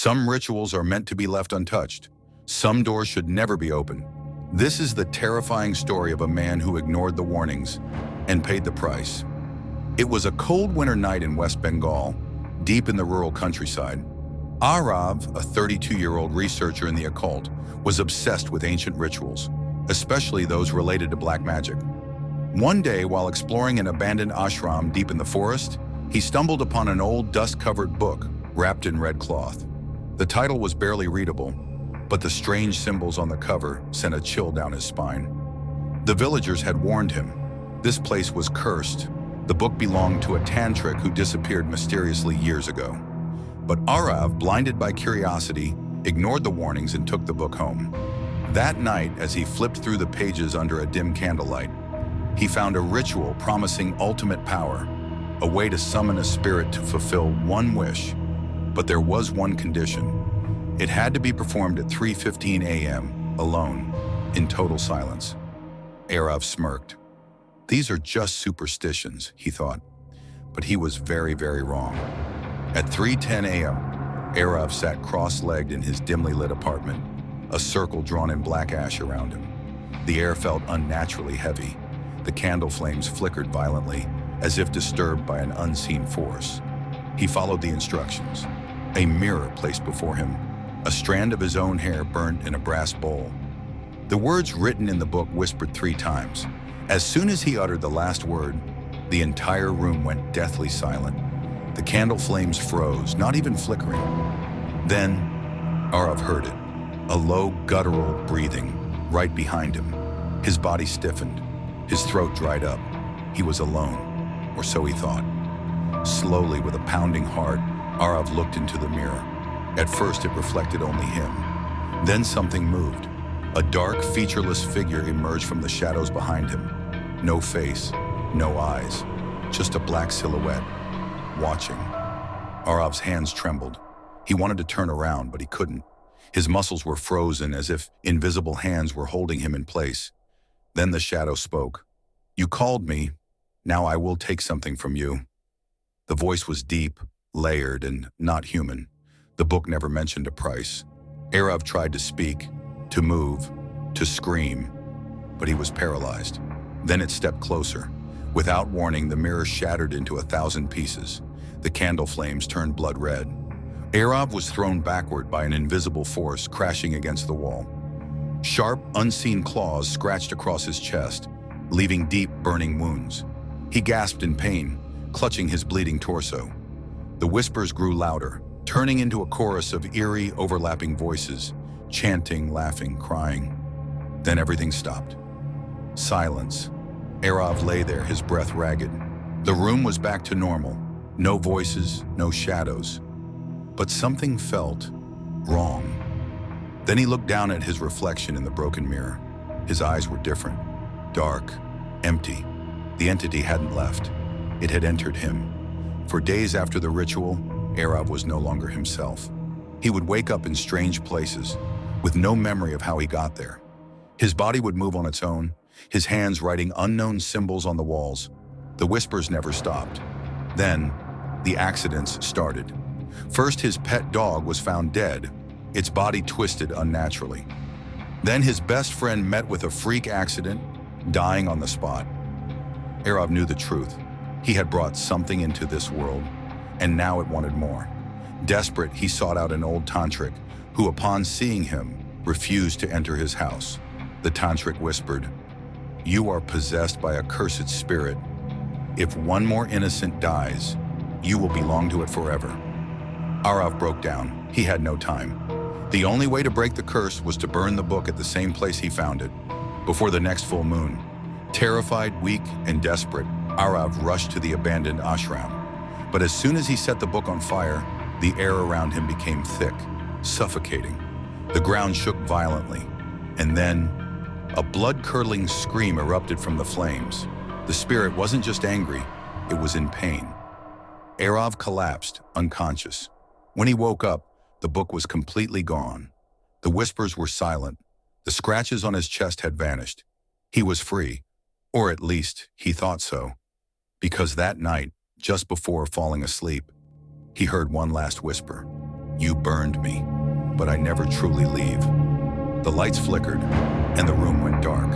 Some rituals are meant to be left untouched. Some doors should never be opened. This is the terrifying story of a man who ignored the warnings and paid the price. It was a cold winter night in West Bengal, deep in the rural countryside. Arav, a 32-year-old researcher in the occult, was obsessed with ancient rituals, especially those related to black magic. One day, while exploring an abandoned ashram deep in the forest, he stumbled upon an old dust-covered book wrapped in red cloth. The title was barely readable, but the strange symbols on the cover sent a chill down his spine. The villagers had warned him. This place was cursed. The book belonged to a tantric who disappeared mysteriously years ago. But Arav, blinded by curiosity, ignored the warnings and took the book home. That night, as he flipped through the pages under a dim candlelight, he found a ritual promising ultimate power, a way to summon a spirit to fulfill one wish. But there was one condition. It had to be performed at 3:15 a.m., alone, in total silence. Arav smirked. These are just superstitions, he thought. But he was very, very wrong. At 3:10 a.m., Arav sat cross-legged in his dimly lit apartment, a circle drawn in black ash around him. The air felt unnaturally heavy. The candle flames flickered violently, as if disturbed by an unseen force. He followed the instructions. A mirror placed before him, a strand of his own hair burnt in a brass bowl. The words written in the book whispered 3 times. As soon as he uttered the last word, the entire room went deathly silent. The candle flames froze, not even flickering. Then, Arav heard it, a low, guttural breathing right behind him. His body stiffened, his throat dried up. He was alone, or so he thought. Slowly, with a pounding heart, Arav looked into the mirror. At first, it reflected only him. Then something moved. A dark, featureless figure emerged from the shadows behind him. No face, no eyes, just a black silhouette, watching. Arav's hands trembled. He wanted to turn around, but he couldn't. His muscles were frozen, as if invisible hands were holding him in place. Then the shadow spoke. "You called me. Now I will take something from you." The voice was deep, layered, and not human. The book never mentioned a price. Arav tried to speak, to move, to scream, but he was paralyzed. Then it stepped closer. Without warning, the mirror shattered into 1,000 pieces. The candle flames turned blood red. Arav was thrown backward by an invisible force, crashing against the wall. Sharp, unseen claws scratched across his chest, leaving deep, burning wounds. He gasped in pain, clutching his bleeding torso. The whispers grew louder, turning into a chorus of eerie, overlapping voices, chanting, laughing, crying. Then everything stopped. Silence. Arav lay there, his breath ragged. The room was back to normal. No voices, no shadows. But something felt wrong. Then he looked down at his reflection in the broken mirror. His eyes were different, dark, empty. The entity hadn't left. It had entered him. For days after the ritual, Arav was no longer himself. He would wake up in strange places, with no memory of how he got there. His body would move on its own, his hands writing unknown symbols on the walls. The whispers never stopped. Then, the accidents started. First, his pet dog was found dead, its body twisted unnaturally. Then his best friend met with a freak accident, dying on the spot. Arav knew the truth. He had brought something into this world, and now it wanted more. Desperate, he sought out an old tantric, who upon seeing him, refused to enter his house. The tantric whispered, "You are possessed by a cursed spirit. If one more innocent dies, you will belong to it forever." Arav broke down. He had no time. The only way to break the curse was to burn the book at the same place he found it, before the next full moon. Terrified, weak, and desperate, Arav rushed to the abandoned ashram. But as soon as he set the book on fire, the air around him became thick, suffocating. The ground shook violently, and then a blood-curdling scream erupted from the flames. The spirit wasn't just angry, it was in pain. Arav collapsed, unconscious. When he woke up, the book was completely gone. The whispers were silent. The scratches on his chest had vanished. He was free, or at least he thought so. Because that night, just before falling asleep, he heard one last whisper. You burned me, but I never truly leave. The lights flickered, and the room went dark.